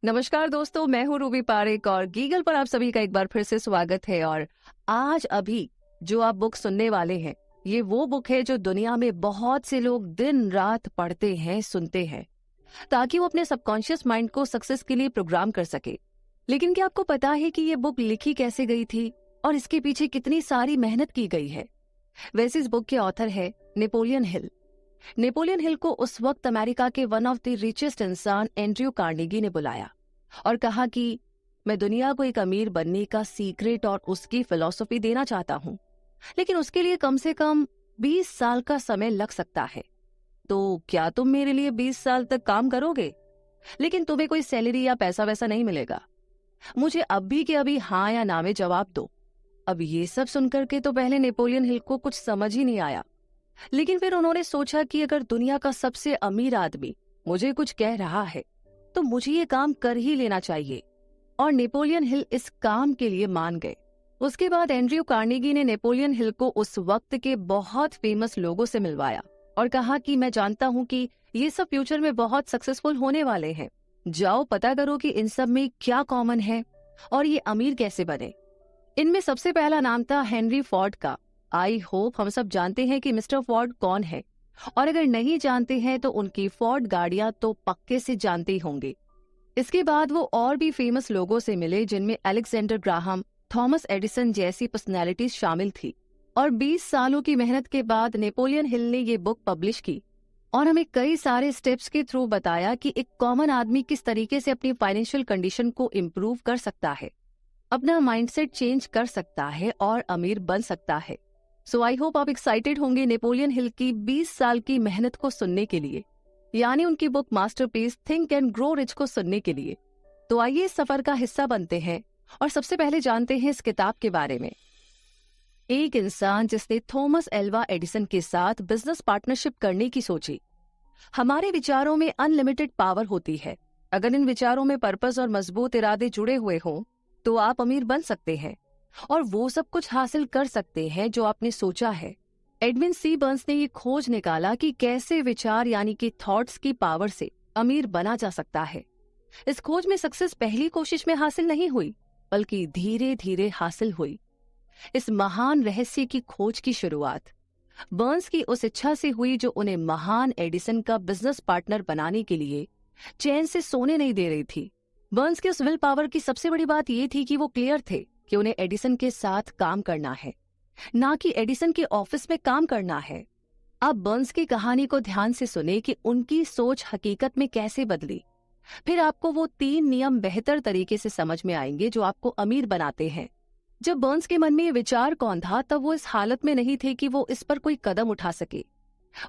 नमस्कार दोस्तों, मैं हूँ रूबी पारेख और गीगल पर आप सभी का एक बार फिर से स्वागत है। और आज अभी जो आप बुक सुनने वाले हैं, ये वो बुक है जो दुनिया में बहुत से लोग दिन रात पढ़ते हैं, सुनते हैं, ताकि वो अपने सबकॉन्शियस माइंड को सक्सेस के लिए प्रोग्राम कर सके। लेकिन क्या आपको पता है कि ये बुक लिखी कैसे गई थी और इसके पीछे कितनी सारी मेहनत की गई है? वैसे इस बुक के ऑथर है नेपोलियन हिल। नेपोलियन हिल को उस वक्त अमेरिका के वन ऑफ द रिचेस्ट इंसान एंड्रयू कार्नेगी ने बुलाया और कहा कि मैं दुनिया को एक अमीर बनने का सीक्रेट और उसकी फिलॉसफी देना चाहता हूं, लेकिन उसके लिए कम से कम 20 साल का समय लग सकता है। तो क्या तुम मेरे लिए 20 साल तक काम करोगे? लेकिन तुम्हें कोई सैलरी या पैसा वैसा नहीं मिलेगा। मुझे अभी के अभी हाँ या ना में जवाब दो। अब ये सब सुनकर के तो पहले नेपोलियन हिल को कुछ समझ ही नहीं आया, लेकिन फिर उन्होंने सोचा कि अगर दुनिया का सबसे अमीर आदमी मुझे कुछ कह रहा है तो मुझे ये काम कर ही लेना चाहिए। और नेपोलियन हिल इस काम के लिए मान गए। उसके बाद एंड्रयू कार्नेगी ने नेपोलियन हिल को उस वक्त के बहुत फेमस लोगों से मिलवाया और कहा कि मैं जानता हूं कि ये सब फ्यूचर में बहुत सक्सेसफुल होने वाले हैं। जाओ पता करो कि इन सब में क्या कॉमन है और ये अमीर कैसे बने। इनमें सबसे पहला नाम था हेनरी फोर्ड का। आई होप हम सब जानते हैं कि मिस्टर फोर्ड कौन है, और अगर नहीं जानते हैं तो उनकी फोर्ड गाड़ियां तो पक्के से जानते ही होंगे। इसके बाद वो और भी फेमस लोगों से मिले, जिनमें अलेक्जेंडर ग्राहम, थॉमस एडिसन जैसी पर्सनैलिटीज शामिल थी। और 20 सालों की मेहनत के बाद नेपोलियन हिल ने ये बुक पब्लिश की और हमें कई सारे स्टेप्स के थ्रू बताया कि एक कॉमन आदमी किस तरीके से अपनी फाइनेंशियल कंडीशन को इम्प्रूव कर सकता है, अपना माइंडसेट चेंज कर सकता है और अमीर बन सकता है। सो आई होप आप एक्साइटेड होंगे नेपोलियन हिल की 20 साल की मेहनत को सुनने के लिए, यानी उनकी book masterpiece think and grow rich को सुनने के लिए। तो आइए इस सफर का हिस्सा बनते हैं और सबसे पहले जानते हैं इस किताब के बारे में। एक इंसान जिसने थॉमस एल्वा एडिसन के साथ बिजनेस पार्टनरशिप करने की सोची। हमारे विचारों में अनलिमिटेड पावर होती है। अगर इन विचारों में पर्पस और मजबूत इरादे जुड़े हुए हों तो आप अमीर बन सकते हैं और वो सब कुछ हासिल कर सकते हैं जो आपने सोचा है। एडविन सी बर्न्स ने ये खोज निकाला कि कैसे विचार यानी कि थॉट्स की पावर से अमीर बना जा सकता है। इस खोज में सक्सेस पहली कोशिश में हासिल नहीं हुई, बल्कि धीरे धीरे हासिल हुई। इस महान रहस्य की खोज की शुरुआत बर्न्स की उस इच्छा से हुई जो उन्हें महान एडिसन का बिजनेस पार्टनर बनाने के लिए चैन से सोने नहीं दे रही थी। बर्न्स के उस विल पावर की सबसे बड़ी बात ये थी कि वो क्लियर थे कि उन्हें एडिसन के साथ काम करना है, ना कि एडिसन के ऑफिस में काम करना है। अब बर्न्स की कहानी को ध्यान से सुने कि उनकी सोच हकीकत में कैसे बदली। फिर आपको वो 3 नियम बेहतर तरीके से समझ में आएंगे जो आपको अमीर बनाते हैं। जब बर्न्स के मन में ये विचार कौन था, तब वो इस हालत में नहीं थे कि वो इस पर कोई कदम उठा सके।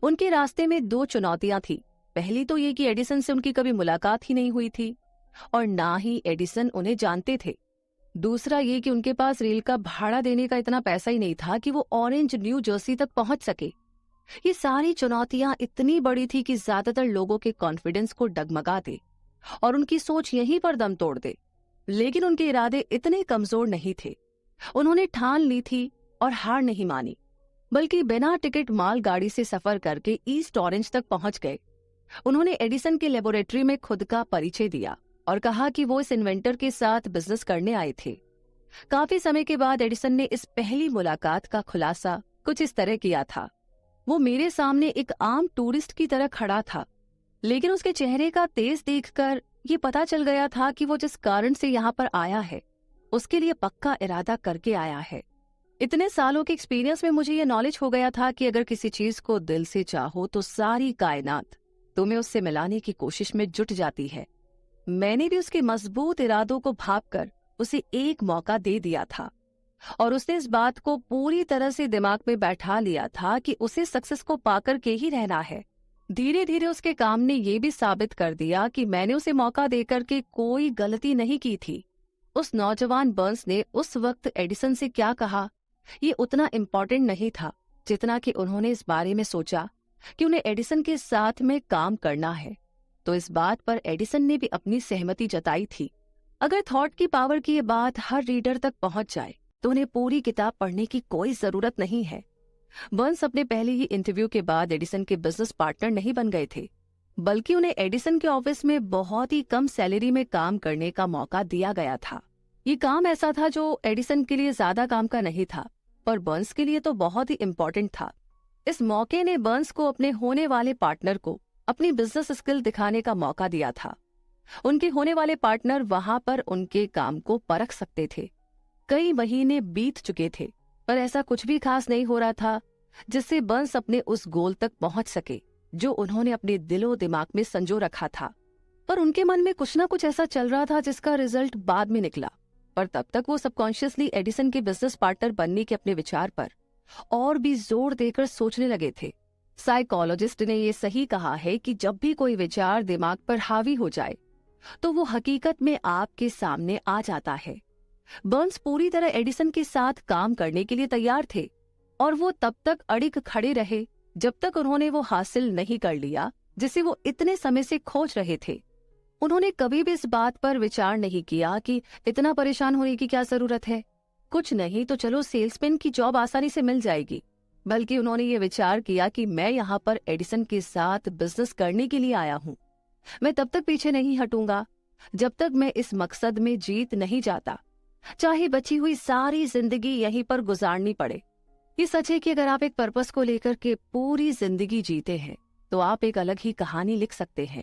उनके रास्ते में 2 चुनौतियां थी। पहली तो ये कि एडिसन से उनकी कभी मुलाकात ही नहीं हुई थी और ना ही एडिसन उन्हें जानते थे। दूसरा ये कि उनके पास रेल का भाड़ा देने का इतना पैसा ही नहीं था कि वो ऑरेंज न्यू जर्सी तक पहुंच सके। ये सारी चुनौतियां इतनी बड़ी थी कि ज्यादातर लोगों के कॉन्फिडेंस को डगमगा दे और उनकी सोच यहीं पर दम तोड़ दे। लेकिन उनके इरादे इतने कमजोर नहीं थे। उन्होंने ठान ली थी और हार नहीं मानी, बल्कि बिना टिकट मालगाड़ी से सफर करके ईस्ट ऑरेंज तक पहुंच गए। उन्होंने एडिसन के लेबोरेटरी में खुद का परिचय दिया और कहा कि वो इस इन्वेंटर के साथ बिजनेस करने आए थे। काफी समय के बाद एडिसन ने इस पहली मुलाकात का खुलासा कुछ इस तरह किया था। वो मेरे सामने एक आम टूरिस्ट की तरह खड़ा था, लेकिन उसके चेहरे का तेज देखकर ये पता चल गया था कि वो जिस कारण से यहाँ पर आया है उसके लिए पक्का इरादा करके आया है। इतने सालों के एक्सपीरियंस में मुझे ये नॉलेज हो गया था कि अगर किसी चीज को दिल से चाहो तो सारी कायनात तुम्हें उससे मिलाने की कोशिश में जुट जाती है। मैंने भी उसके मजबूत इरादों को भांपकर उसे एक मौका दे दिया था और उसने इस बात को पूरी तरह से दिमाग में बैठा लिया था कि उसे सक्सेस को पाकर के ही रहना है। धीरे धीरे उसके काम ने ये भी साबित कर दिया कि मैंने उसे मौका देकर के कोई गलती नहीं की थी। उस नौजवान बर्न्स ने उस वक्त एडिसन से क्या कहा ये उतना इम्पोर्टेंट नहीं था जितना कि उन्होंने इस बारे में सोचा कि उन्हें एडिसन के साथ में काम करना है। तो इस बात पर एडिसन ने भी अपनी सहमति जताई थी। अगर थॉट की पावर की ये बात हर रीडर तक पहुंच जाए तो उन्हें पूरी किताब पढ़ने की कोई जरूरत नहीं है। बर्न्स अपने पहले ही इंटरव्यू के बाद एडिसन के बिजनेस पार्टनर नहीं बन गए थे। बल्कि उन्हें एडिसन के ऑफिस में बहुत ही कम सैलरी में काम करने का मौका दिया गया था। ये काम ऐसा था जो एडिसन के लिए ज्यादा काम का नहीं था, पर बर्न्स के लिए तो बहुत ही इम्पोर्टेंट था। इस मौके ने बर्न्स को अपने होने वाले पार्टनर को अपनी बिजनेस स्किल दिखाने का मौका दिया था। उनके होने वाले पार्टनर वहां पर उनके काम को परख सकते थे। कई महीने बीत चुके थे, पर ऐसा कुछ भी खास नहीं हो रहा था जिससे बर्न्स अपने उस गोल तक पहुंच सके जो उन्होंने अपने दिलो दिमाग में संजो रखा था। पर उनके मन में कुछ ना कुछ ऐसा चल रहा था जिसका रिजल्ट बाद में निकला। पर तब तक वो सबकॉन्शियसली एडिसन के बिजनेस पार्टनर बनने के अपने विचार पर और भी जोर देकर सोचने लगे थे। साइकोलॉजिस्ट ने ये सही कहा है कि जब भी कोई विचार दिमाग पर हावी हो जाए तो वो हकीकत में आपके सामने आ जाता है। बर्न्स पूरी तरह एडिसन के साथ काम करने के लिए तैयार थे और वो तब तक अड़िग खड़े रहे जब तक उन्होंने वो हासिल नहीं कर लिया जिसे वो इतने समय से खोज रहे थे। उन्होंने कभी भी इस बात पर विचार नहीं किया कि इतना परेशान होने की क्या जरूरत है, कुछ नहीं तो चलो सेल्समैन की जॉब आसानी से मिल जाएगी। बल्कि उन्होंने ये विचार किया कि मैं यहाँ पर एडिसन के साथ बिजनेस करने के लिए आया हूँ। मैं तब तक पीछे नहीं हटूंगा जब तक मैं इस मकसद में जीत नहीं जाता, चाहे बची हुई सारी जिंदगी यहीं पर गुजारनी पड़े। ये सच है कि अगर आप एक पर्पस को लेकर के पूरी जिंदगी जीते हैं तो आप एक अलग ही कहानी लिख सकते हैं।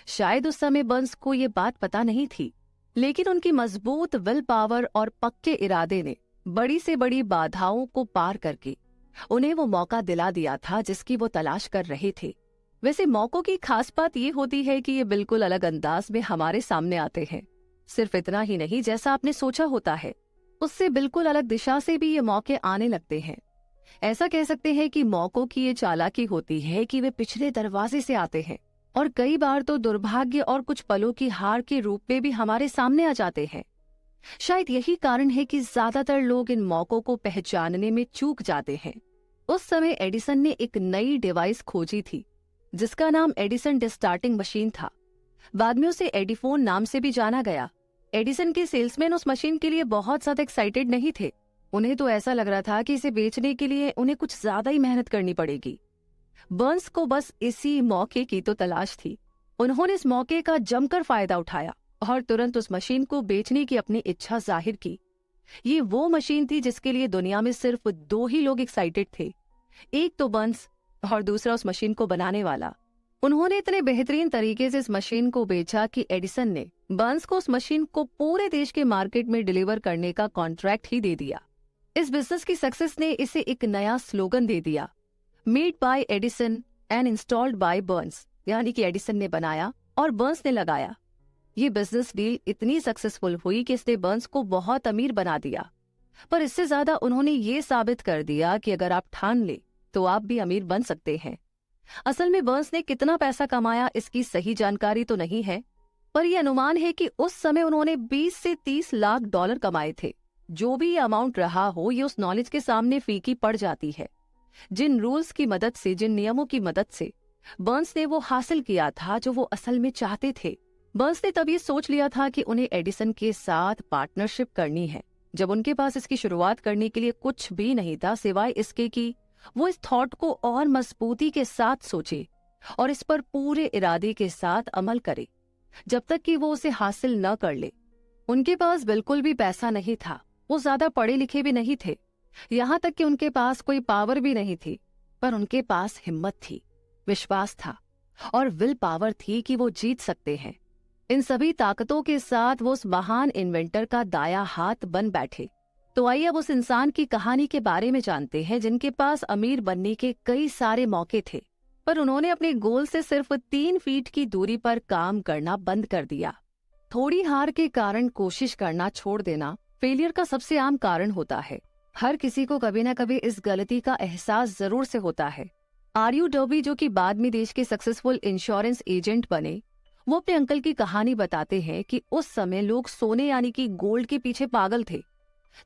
शायद उस समय बर्न्स को ये बात पता नहीं थी, लेकिन उनकी मजबूत विल पावर और पक्के इरादे ने बड़ी से बड़ी बाधाओं को पार करके उन्हें वो मौका दिला दिया था जिसकी वो तलाश कर रहे थे। वैसे मौकों की खास बात ये होती है कि ये बिल्कुल अलग अंदाज में हमारे सामने आते हैं। सिर्फ इतना ही नहीं, जैसा आपने सोचा होता है उससे बिल्कुल अलग दिशा से भी ये मौके आने लगते हैं। ऐसा कह सकते हैं कि मौकों की ये चालाकी होती है कि वे पिछले दरवाजे से आते हैं और कई बार तो दुर्भाग्य और कुछ पलों की हार के रूप में भी हमारे सामने आ जाते हैं। शायद यही कारण है कि ज्यादातर लोग इन मौकों को पहचानने में चूक जाते हैं। उस समय एडिसन ने एक नई डिवाइस खोजी थी जिसका नाम एडिसन डिस्टार्टिंग मशीन था। बाद में उसे एडिफोन नाम से भी जाना गया। एडिसन के सेल्समैन उस मशीन के लिए बहुत ज्यादा एक्साइटेड नहीं थे। उन्हें तो ऐसा लग रहा था कि इसे बेचने के लिए उन्हें कुछ ज्यादा ही मेहनत करनी पड़ेगी। बर्न्स को बस इसी मौके की तो तलाश थी। उन्होंने इस मौके का जमकर फायदा उठाया और तुरंत उस मशीन को बेचने की अपनी इच्छा जाहिर की। ये वो मशीन थी जिसके लिए दुनिया में सिर्फ 2 ही लोग एक्साइटेड थे, एक तो बर्न्स और दूसरा उस मशीन को बनाने वाला। उन्होंने इतने बेहतरीन तरीके से इस मशीन को बेचा कि एडिसन ने बर्न्स को उस मशीन को पूरे देश के मार्केट में डिलीवर करने का कॉन्ट्रैक्ट ही दे दिया। इस बिजनेस की सक्सेस ने इसे एक नया स्लोगन दे दिया, made by Edison and installed by Burns, यानी कि एडिसन ने बनाया और बर्न्स ने लगाया। ये बिजनेस डील इतनी सक्सेसफुल हुई कि इसने बर्न्स को बहुत अमीर बना दिया, पर इससे ज्यादा उन्होंने ये साबित कर दिया कि अगर आप ठान ले तो आप भी अमीर बन सकते हैं। असल में बर्न्स ने कितना पैसा कमाया इसकी सही जानकारी तो नहीं है, पर यह अनुमान है कि उस समय उन्होंने 20 से 30 लाख डॉलर कमाए थे। जो भी ये अमाउंट रहा हो, ये उस नॉलेज के सामने फीकी पड़ जाती है जिन रूल्स की मदद से, जिन नियमों की मदद से बर्न्स ने वो हासिल किया था जो वो असल में चाहते थे। बर्न्स ने तब ये सोच लिया था कि उन्हें एडिसन के साथ पार्टनरशिप करनी है, जब उनके पास इसकी शुरुआत करने के लिए कुछ भी नहीं था सिवाय इसके कि वो इस थॉट को और मजबूती के साथ सोचे और इस पर पूरे इरादे के साथ अमल करे जब तक कि वो उसे हासिल न कर ले। उनके पास बिल्कुल भी पैसा नहीं था, वो ज्यादा पढ़े लिखे भी नहीं थे, यहाँ तक कि उनके पास कोई पावर भी नहीं थी, पर उनके पास हिम्मत थी, विश्वास था और विल पावर थी कि वो जीत सकते हैं। इन सभी ताकतों के साथ वो उस महान इन्वेंटर का दाया हाथ बन बैठे। तो आइए अब उस इंसान की कहानी के बारे में जानते हैं जिनके पास अमीर बनने के कई सारे मौके थे, पर उन्होंने अपने गोल से सिर्फ 3 फीट की दूरी पर काम करना बंद कर दिया। थोड़ी हार के कारण कोशिश करना छोड़ देना फेलियर का सबसे आम कारण होता है। हर किसी को कभी न कभी इस गलती का एहसास जरूर से होता है। आरयू डर्बी, जो कि बाद में देश के सक्सेसफुल इंश्योरेंस एजेंट बने, वो अपने अंकल की कहानी बताते हैं कि उस समय लोग सोने यानी कि गोल्ड के पीछे पागल थे।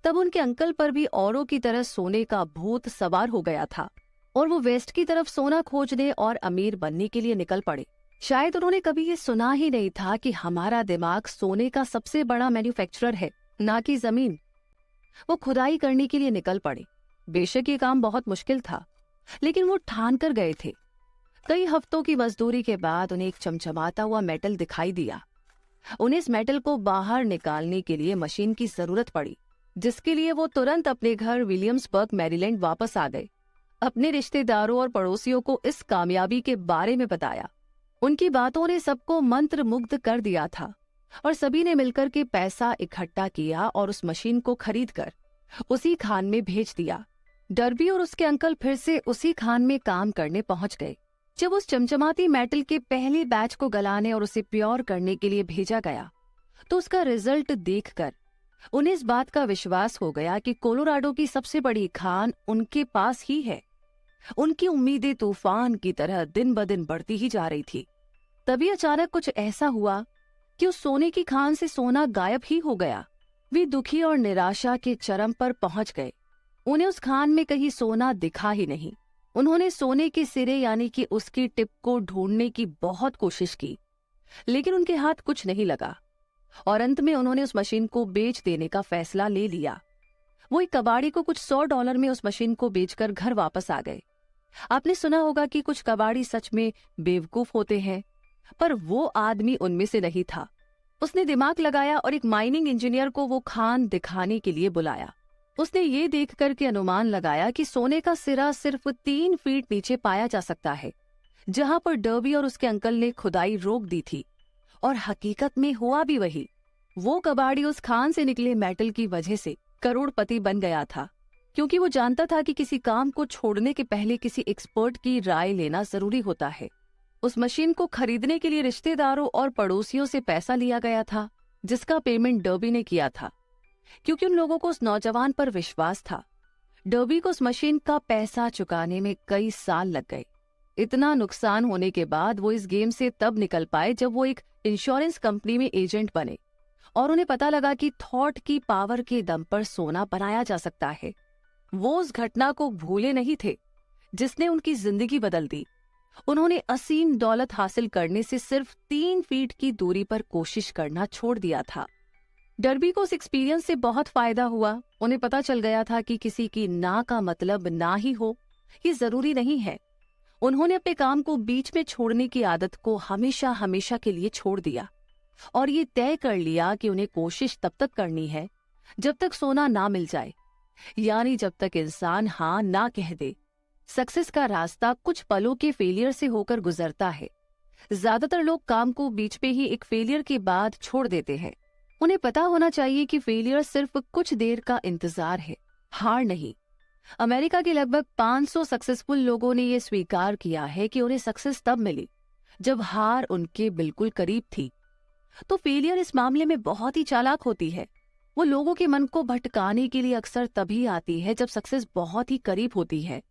तब उनके अंकल पर भी औरों की तरह सोने का भूत सवार हो गया था और वो वेस्ट की तरफ सोना खोजने और अमीर बनने के लिए निकल पड़े। शायद उन्होंने कभी ये सुना ही नहीं था कि हमारा दिमाग सोने का सबसे बड़ा मैन्युफैक्चरर है, ना कि जमीन। वो खुदाई करने के लिए निकल पड़े। बेशक ये काम बहुत मुश्किल था, लेकिन वो ठान कर गए थे। कई हफ्तों की मजदूरी के बाद उन्हें एक चमचमाता हुआ मेटल दिखाई दिया। उन्हें इस मेटल को बाहर निकालने के लिए मशीन की जरूरत पड़ी, जिसके लिए वो तुरंत अपने घर विलियम्सबर्ग, मैरीलैंड वापस आ गए। अपने रिश्तेदारों और पड़ोसियों को इस कामयाबी के बारे में बताया। उनकी बातों ने सबको मंत्रमुग्ध कर दिया था और सभी ने मिलकर के पैसा इकट्ठा किया और उस मशीन को खरीदकर उसी खान में भेज दिया। डर्बी और उसके अंकल फिर से उसी खान में काम करने पहुंच गए। जब उस चमचमाती मेटल के पहले बैच को गलाने और उसे प्योर करने के लिए भेजा गया तो उसका रिजल्ट देखकर उन्हें इस बात का विश्वास हो गया कि कोलोराडो की सबसे बड़ी खान उनके पास ही है। उनकी उम्मीदें तूफान की तरह दिन ब दिन बढ़ती ही जा रही थी। तभी अचानक कुछ ऐसा हुआ कि उस सोने की खान से सोना गायब ही हो गया। वे दुखी और निराशा के चरम पर पहुंच गए। उन्हें उस खान में कहीं सोना दिखा ही नहीं। उन्होंने सोने के सिरे यानी कि उसकी टिप को ढूंढने की बहुत कोशिश की, लेकिन उनके हाथ कुछ नहीं लगा और अंत में उन्होंने उस मशीन को बेच देने का फैसला ले लिया। वो एक कबाड़ी को कुछ $100 में उस मशीन को बेचकर घर वापस आ गए। आपने सुना होगा कि कुछ कबाड़ी सच में बेवकूफ होते हैं, पर वो आदमी उनमें से नहीं था। उसने दिमाग लगाया और एक माइनिंग इंजीनियर को वो खान दिखाने के लिए बुलाया। उसने ये देख करके अनुमान लगाया कि सोने का सिरा सिर्फ 3 फीट नीचे पाया जा सकता है, जहां पर डर्बी और उसके अंकल ने खुदाई रोक दी थी। और हकीकत में हुआ भी वही। वो कबाड़ी उस खान से निकले मेटल की वजह से करोड़पति बन गया था, क्योंकि वो जानता था कि किसी काम को छोड़ने के पहले किसी एक्सपर्ट की राय लेना जरूरी होता है। उस मशीन को खरीदने के लिए रिश्तेदारों और पड़ोसियों से पैसा लिया गया था, जिसका पेमेंट डर्बी ने किया था, क्योंकि उन लोगों को उस नौजवान पर विश्वास था। डर्बी को उस मशीन का पैसा चुकाने में कई साल लग गए। इतना नुकसान होने के बाद वो इस गेम से तब निकल पाए जब वो एक इंश्योरेंस कंपनी में एजेंट बने और उन्हें पता लगा कि थॉट की पावर के दम पर सोना बनाया जा सकता है। वो उस घटना को भूले नहीं थे जिसने उनकी जिंदगी बदल दी। उन्होंने असीम दौलत हासिल करने से सिर्फ 3 फीट की दूरी पर कोशिश करना छोड़ दिया था। डर्बी को उस एक्सपीरियंस से बहुत फायदा हुआ। उन्हें पता चल गया था कि किसी की ना का मतलब ना ही हो, ये जरूरी नहीं है। उन्होंने अपने काम को बीच में छोड़ने की आदत को हमेशा हमेशा के लिए छोड़ दिया और ये तय कर लिया कि उन्हें कोशिश तब तक करनी है जब तक सोना ना मिल जाए, यानी जब तक इंसान हाँ ना कह दे। सक्सेस का रास्ता कुछ पलों के फेलियर से होकर गुजरता है। ज्यादातर लोग काम को बीच में ही एक फेलियर के बाद छोड़ देते हैं। उन्हें पता होना चाहिए कि फेलियर सिर्फ कुछ देर का इंतजार है, हार नहीं। अमेरिका के लगभग 500 सक्सेसफुल लोगों ने यह स्वीकार किया है कि उन्हें सक्सेस तब मिली जब हार उनके बिल्कुल करीब थी। तो फेलियर इस मामले में बहुत ही चालाक होती है। वो लोगों के मन को भटकाने के लिए अक्सर तभी आती है जब सक्सेस बहुत ही करीब होती है।